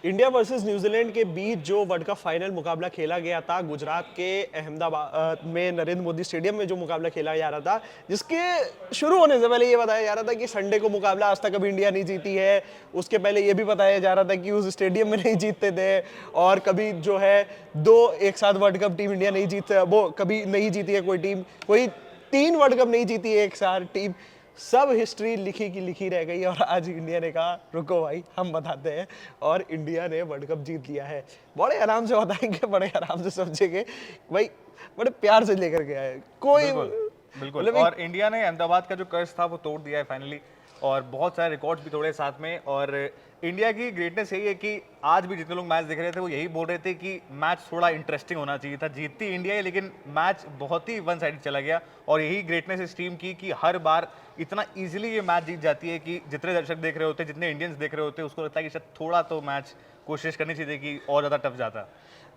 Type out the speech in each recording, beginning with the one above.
India versus New Zealand के बीच जो world cup final मुकाबला खेला गया था गुजरात के अहमदाबाद में नरेंद्र मोदी स्टेडियम में जो मुकाबला खेला जा रहा था, जिसके शुरू होने से पहले ये बताया जा रहा था कि संडे को मुकाबला आज तक कभी इंडिया नहीं जीती है। उसके पहले ये भी बताया जा रहा था कि उस स्टेडियम में नहीं जीतते थे और कभी जो है दो एक साथ वर्ल्ड कप टीम इंडिया नहीं जीत वो कभी नहीं जीती है कोई टीम, कोई 3 वर्ल्ड कप नहीं जीती है एक साथ टीम। सब हिस्ट्री लिखी की लिखी रह गई और आज इंडिया ने कहा रुको भाई हम बताते हैं और इंडिया ने वर्ल्ड कप जीत लिया है। बड़े आराम से बताएंगे, बड़े आराम से समझेंगे भाई, बड़े प्यार से लेकर के आए कोई बिल्कुल। मतलब और इंडिया ने अहमदाबाद का जो कर्ज था वो तोड़ दिया है फाइनली, और बहुत सारे रिकॉर्ड्स भी तोड़े साथ में। और इंडिया की ग्रेटनेस यही है कि आज भी जितने लोग मैच देख रहे थे वो यही बोल रहे थे कि मैच थोड़ा इंटरेस्टिंग होना चाहिए था। जीतती इंडिया है लेकिन मैच बहुत ही वन साइड चला गया, और यही ग्रेटनेस इस टीम की कि हर बार इतना इजीली ये मैच जीत जाती है कि जितने दर्शक देख रहे होते, जितने इंडियंस देख रहे होते, उसको लगता है कि शायद थोड़ा तो मैच कोशिश करनी चाहिए कि और ज़्यादा टफ जाता।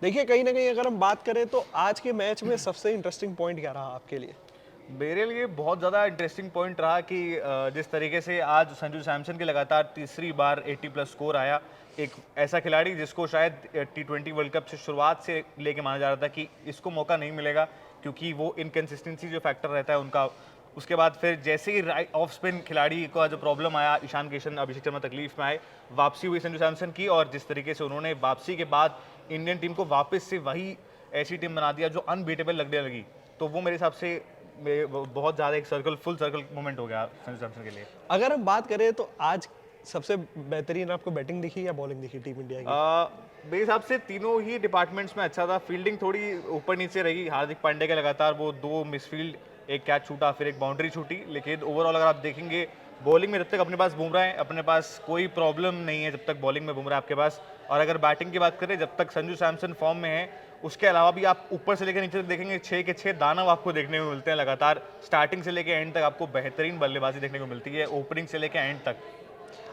देखिए कहीं ना कहीं अगर हम बात करें तो आज के मैच में सबसे इंटरेस्टिंग पॉइंट क्या रहा आपके लिए? मेरे लिए बहुत ज़्यादा इंटरेस्टिंग पॉइंट रहा कि जिस तरीके से आज संजू सैमसन के लगातार तीसरी बार 80+ स्कोर आया। एक ऐसा खिलाड़ी जिसको शायद T20 वर्ल्ड कप से शुरुआत से लेके माना जा रहा था कि इसको मौका नहीं मिलेगा क्योंकि वो इनकन्सिस्टेंसी जो फैक्टर रहता है उनका। उसके बाद फिर जैसे ही राइट ऑफ स्पिन खिलाड़ी का जो प्रॉब्लम आया, ईशान किशन, अभिषेक शर्मा तकलीफ में आए, वापसी हुई संजू सैमसन की, और जिस तरीके से उन्होंने वापसी के बाद इंडियन टीम को वापस से वही ऐसी टीम बना दिया जो अनबीटेबल लगने लगी, तो वो मेरे हिसाब से बहुत ज़्यादा एक फुल सर्कल मोमेंट हो गया संजू सैमसन के लिए। अगर हम बात करें तो आज सबसे बेहतरीन आपको बैटिंग दिखी या बॉलिंग दिखी टीम इंडिया की? मेरे हिसाब से तीनों ही डिपार्टमेंट्स में अच्छा था। फील्डिंग थोड़ी ऊपर नीचे रही, हार्दिक पांड्या के लगातार वो 2 मिसफील्ड, एक कैच छूटा, फिर एक बाउंड्री छूटी, लेकिन ओवरऑल अगर आप देखेंगे बॉलिंग में जब तक अपने पास बुमराह है, अपने पास कोई प्रॉब्लम नहीं है जब तक बॉलिंग में बुमराह आपके पास। और अगर बैटिंग की बात करें, जब तक संजू सैमसन फॉर्म में है, उसके अलावा भी आप ऊपर से लेकर नीचे तक देखेंगे 6 के 6 दानव आपको देखने को मिलते हैं लगातार। स्टार्टिंग से लेकर एंड तक आपको बेहतरीन बल्लेबाजी देखने को मिलती है, ओपनिंग से लेकर एंड तक।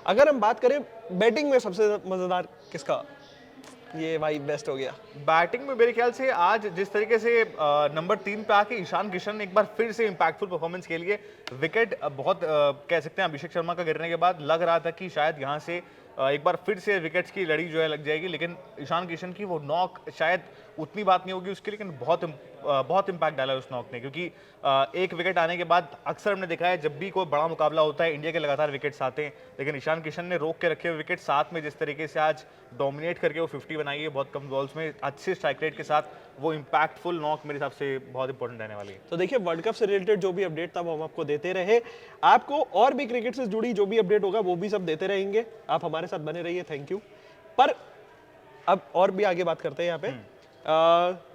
अगर हम बात करें बैटिंग में सबसे मजेदार किसका ये भाई बेस्ट हो गया? बैटिंग में मेरे ख्याल से आज जिस तरीके से नंबर 3 पे आके ईशान किशन ने एक बार फिर से इंपैक्टफुल परफॉर्मेंस के लिए विकेट बहुत कह सकते हैं अभिषेक शर्मा का गिरने के बाद लग रहा था कि शायद यहाँ से एक बार फिर से विकेट्स की लड़ी जो है लग जाएगी, लेकिन ईशान किशन की वो नॉक शायद उतनी बात नहीं होगी उसकी, लेकिन बहुत इम्पैक्ट डाला है उस नॉक ने। क्योंकि एक विकेट आने के बाद अक्सर हमने देखा है जब भी कोई बड़ा मुकाबला होता है इंडिया के लगातार विकेट्स आते हैं, लेकिन ईशान किशन ने रोक के रखे हुए विकेट, साथ में जिस तरीके से आज डोमिनेट करके वो 50 बनाई है बहुत कम बॉल्स में अच्छे स्ट्राइक रेट के साथ, वो इम्पैक्टफुल नॉक मेरे हिसाब से बहुत इंपॉर्टेंट रहने वाली है। तो देखिए वर्ल्ड कप से रिलेटेड जो भी अपडेट था वो हम आपको देते रहे, आपको और भी क्रिकेट से जुड़ी जो भी अपडेट होगा वो भी सब देते रहेंगे। आप हमारे साथ बने रहिए, थैंक यू। पर अब और भी आगे बात करते हैं यहाँ पे।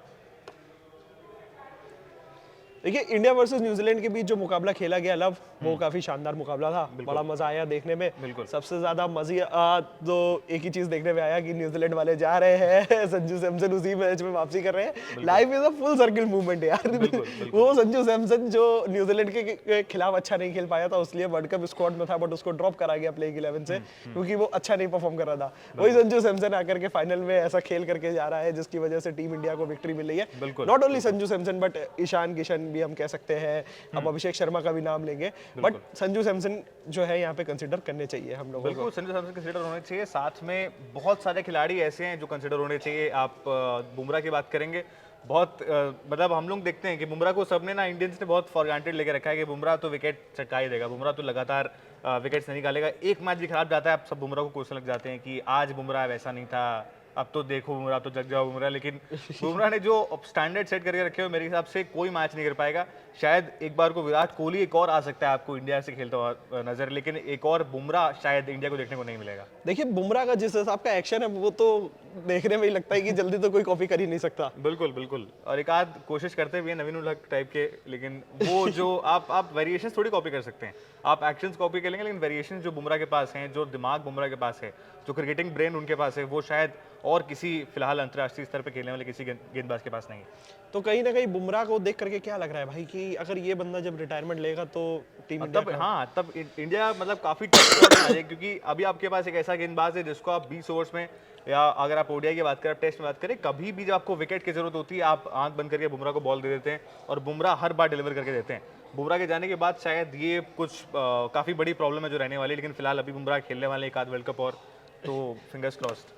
देखिए इंडिया वर्सेस न्यूजीलैंड के बीच जो मुकाबला खेला गया लव, वो काफी शानदार मुकाबला था, बड़ा मजा आया देखने में। सबसे ज्यादा मजे तो एक ही चीज देखने में आया कि न्यूजीलैंड वाले जा रहे हैं, संजू सैमसन उसी मैच में वापसी कर रहे हैं। Life is a full circle movement यार। वो संजू सैमसन जो न्यूजीलैंड के खिलाफ अच्छा नहीं खेल पाया था, उसलिए वर्ल्ड कप स्क्वाड में था, बट उसको ड्रॉप करा गया प्लेइंग 11 से क्योंकि वो अच्छा नहीं परफॉर्म कर रहा था। वही संजू सैमसन आकर के फाइनल में ऐसा खेल करके जा रहा है जिसकी वजह से टीम इंडिया को विक्ट्री मिल रही है। Not only Sanju Samson but Ishan Kishan भी हम कह सकते हैं, हम अभिषेक शर्मा का भी नाम लेंगे, बट संजू सैमसन जो है यहाँ पे कंसीडर करने चाहिए हम लोगों को। बिल्कुल संजू सैमसन कंसीडर होने चाहिए, साथ में बहुत सारे खिलाड़ी ऐसे हैं जो कंसीडर होने चाहिए। आप बुमराह की बात करेंगे, बहुत मतलब हम लोग देखते हैं कि बुमराह को सबने ना इंडियंस ने बहुत फॉर ग्रांटेड लेके रखा है कि बुमराह तो विकेट चटका ही देगा, बुमराह तो लगातार विकेट्स नहीं निकालेगा। एक मैच भी खराब जाता है आप सब बुमराह को कोसने लग जाते हैं कि आज बुमराह वैसा नहीं था, अब तो देखो बुमराह, तो जग जाओ बुमराह। लेकिन बुमराह ने जो स्टैंडर्ड सेट करके रखे हुए मेरे हिसाब से कोई मैच नहीं कर पाएगा। शायद एक बार को विराट कोहली एक और आ सकता है आपको इंडिया से खेलता हुआ नजर, लेकिन एक और बुमराह शायद इंडिया को देखने को नहीं मिलेगा। देखिए बुमराह का जिस हिसाब का एक्शन है वो तो देखने में ही लगता है कि जल्दी तो कोई कॉपी कर ही नहीं सकता। बिल्कुल बिल्कुल, और एक आध कोशिश करते भी हैं नवीन उल हक टाइप के, लेकिन वो जो आप वेरिएशन थोड़ी कॉपी कर सकते हैं, आप एक्शंस कॉपी कर लेंगे, लेकिन वेरिएशन जो बुमराह के पास हैं, जो दिमाग बुमराह के पास है, जो क्रिकेटिंग ब्रेन उनके पास है, वो शायद और किसी फिलहाल अंतर्राष्ट्रीय स्तर पर खेलने वाले किसी गेंदबाज के पास नहीं है। तो कहीं ना कहीं बुमराह को देख करके क्या लग रहा है भाई कि अगर ये बंदा जब रिटायरमेंट लेगा तो टीम इंडिया तब इंडिया मतलब काफी टफ आ जाएगी, क्योंकि अभी आपके पास एक ऐसा गेंदबाज है जिसको आप 20 ओवर्स में, या अगर आप ओडीआई की बात करें, टेस्ट में बात करें, कभी भी जब आपको विकेट की जरूरत होती है आप आंख बंद करके बुमराह को बॉल दे देते हैं और बुमराह हर बार डिलीवर करके देते हैं। बुमराह के जाने के बाद शायद ये कुछ काफी बड़ी प्रॉब्लम है जो रहने वाली है, लेकिन फिलहाल अभी बुमराह खेलने वाले एक आध वर्ल्ड कप और तो फिंगर्स क्रॉस्ड।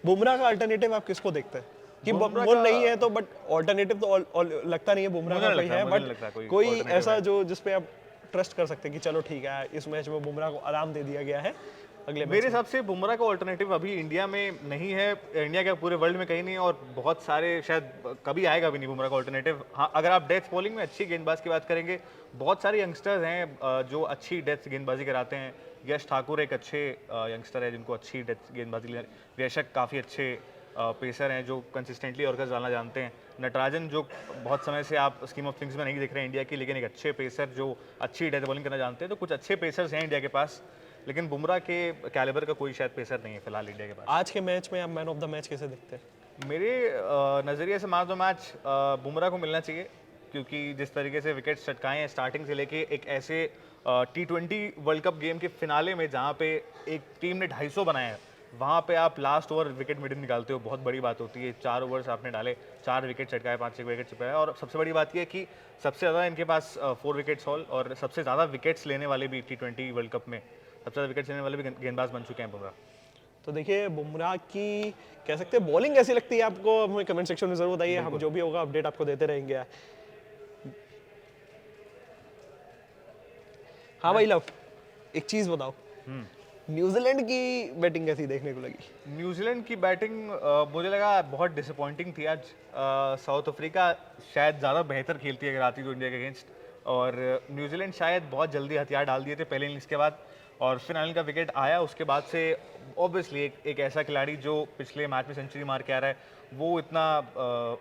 बुमराह का अल्टरनेटिव आप किसको देखते हैं कि बुमराह वो का- नहीं है तो, बट अल्टरनेटिव तो लगता नहीं है बुमराह मुझे का नहीं कोई है, लगता, मुझे नहीं लगता बट कोई कोई alternative ऐसा है। जो जिसपे आप ट्रस्ट कर सकते हैं कि चलो ठीक है इस मैच में बुमराह को आराम दे दिया गया है अगले मैच मेरे में। हिसाब से बुमराह का ऑल्टरनेटिव अभी इंडिया में नहीं है, इंडिया के पूरे वर्ल्ड में कहीं नहीं है, और बहुत सारे शायद कभी आएगा भी नहीं बुमराह का ऑल्टरनेटिव। हाँ, अगर आप डेथ बॉलिंग में अच्छी गेंदबाज की बात करेंगे, बहुत सारे यंगस्टर्स हैं जो अच्छी डेथ गेंदबाजी कराते हैं। यश ठाकुर एक अच्छे यंगस्टर है जिनको अच्छी डेथ गेंदबाजी, वेशक काफ़ी अच्छे पेसर हैं जो कंसिस्टेंटली और डालना जानते हैं। नटराजन जो बहुत समय से आप स्कीम ऑफ थिंग्स में नहीं दिख रहे हैं इंडिया की, लेकिन एक अच्छे पेसर जो अच्छी डेथ बॉलिंग करना जानते हैं। तो कुछ अच्छे पेसर्स हैं इंडिया के पास, लेकिन बुमराह के कैलिबर का कोई शायद पेसर नहीं है फिलहाल इंडिया के पास। आज के मैच में आप मैन ऑफ द मैच कैसे देखते हैं? मेरे नज़रिए से man of the match Bumrah को मिलना चाहिए, क्योंकि जिस तरीके से विकेट चटकाए हैं स्टार्टिंग से लेके एक ऐसे T20 वर्ल्ड कप गेम के फिनाले में जहाँ पे एक टीम ने 250 बनाए हैं, वहाँ पे आप लास्ट ओवर विकेट मिडिल निकालते हो, बहुत बड़ी बात होती है। 4 ओवर्स आपने डाले, 4 विकेट चटकाए, 5-6 विकेट चटकाए, और सबसे बड़ी बात यह है कि सबसे ज़्यादा इनके पास 4 विकेट्स हॉल, और सबसे ज़्यादा विकेट्स लेने वाले भी T20 वर्ल्ड कप में सबसे ज़्यादा विकेट्स लेने वाले भी गेंदबाज बन चुके हैं बुमराह। तो देखिए बुमराह की कह सकते हैं बॉलिंग कैसी लगती है आपको, हमें कमेंट सेक्शन में जरूर बताइए, हम जो भी होगा अपडेट आपको देते रहेंगे। हाँ भाई लव, एक चीज बताओ, न्यूजीलैंड की बैटिंग कैसी देखने को लगी? न्यूजीलैंड की बैटिंग मुझे लगा बहुत डिसअपॉइंटिंग थी आज। साउथ अफ्रीका शायद ज़्यादा बेहतर खेलती है अगर आती तो इंडिया के अगेंस्ट, और न्यूजीलैंड शायद बहुत जल्दी हथियार डाल दिए थे पहले इनिंग्स के बाद, और फिनाइल का विकेट आया उसके बाद से ऑब्वियसली एक ऐसा खिलाड़ी जो पिछले मैच में सेंचुरी मार के आ रहा है, वो इतना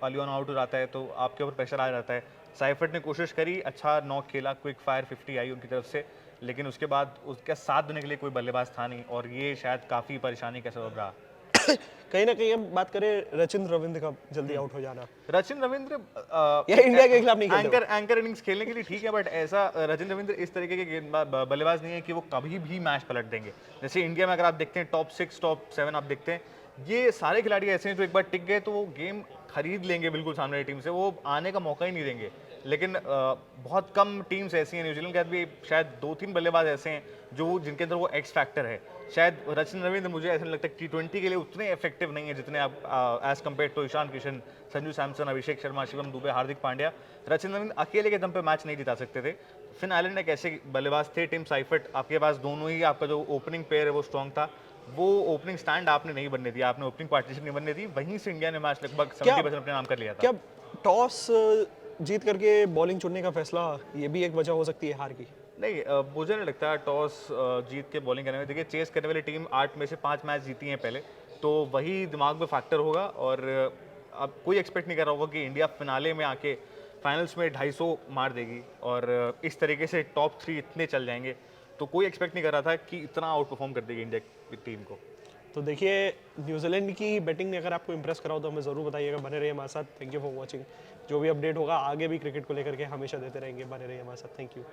अर्ली ऑन आउट हो जाता है तो आपके ऊपर प्रेशर आ जाता है। साइफर्ट ने कोशिश करी, अच्छा नॉक खेला, क्विक फायर 50 आई उनकी तरफ से, लेकिन उसके बाद उसका साथ देने के लिए कोई बल्लेबाज था नहीं, और ये शायद काफ़ी परेशानी का सबब रहा। कहीं ना कहीं हम बात करें रचिंद्र रविंद्र का जल्दी आउट हो जाना, रचिन रविंद्र ये इंडिया के खिलाफ नहीं खेलते एंकर इनिंग्स खेलने के लिए ठीक है, बट ऐसा रचिन रविंद्र इस तरीके के बल्लेबाज नहीं है कि वो कभी भी मैच पलट देंगे। जैसे इंडिया में अगर आप देखते हैं टॉप 6 टॉप 7 आप देखते हैं, ये सारे खिलाड़ी ऐसे हैं जो एक बार टिक गए तो वो गेम खरीद लेंगे बिल्कुल सामने वाली टीम से, वो आने का मौका ही नहीं देंगे। लेकिन बहुत कम टीम्स ऐसी हैं, न्यूजीलैंड के साथ भी शायद 2-3 बल्लेबाज ऐसे हैं जो जिनके अंदर वो एक्स फैक्टर है। शायद रचिन रविंद्र मुझे ऐसा नहीं लगता T20 के लिए उतने इफेक्टिव नहीं है जितने आप as compare to Ishan Kishan, Sanju Samson, Abhishek Sharma, Shivam Dube, Hardik Pandya. Rachin Ravindra अकेले के दम पे मैच नहीं जिता सकते थे। फिन आइलैंड एक ऐसे बल्लेबाज थे, टिम साइफर्ट, आपके पास दोनों ही, आपका जो ओपनिंग पेयर है वो स्ट्रॉन्ग था, वो ओपनिंग स्टैंड आपने नहीं बनने दिया, आपने ओपनिंग पार्टीशन नहीं बनने दी, वहीं से इंडिया ने मैच लगभग 70% अपने नाम कर लिया था। क्या टॉस जीत करके बॉलिंग चुनने का फैसला ये भी एक वजह हो सकती है हार की? नहीं, मुझे नहीं लगता टॉस जीत के बॉलिंग करने में। देखिए, चेस करने वाली टीम 8 में से 5 मैच जीती हैं पहले, तो वही दिमाग में फैक्टर होगा, और अब कोई एक्सपेक्ट नहीं कर रहा होगा कि इंडिया फिनाले में आके फाइनल्स में 250 मार देगी, और इस तरीके से टॉप 3 इतने चल जाएंगे, तो कोई एक्सपेक्ट नहीं कर रहा था कि इतना आउट परफॉर्म कर देगी इंडिया की टीम को। तो देखिए न्यूजीलैंड की बैटिंग ने अगर आपको इंप्रेस करा हो तो हमें ज़रूर बताइएगा, बने रहिए हमारे साथ। Thank you for watching. जो भी अपडेट होगा आगे भी क्रिकेट को लेकर के हमेशा देते रहेंगे, बने रहिए हमारे साथ। Thank you.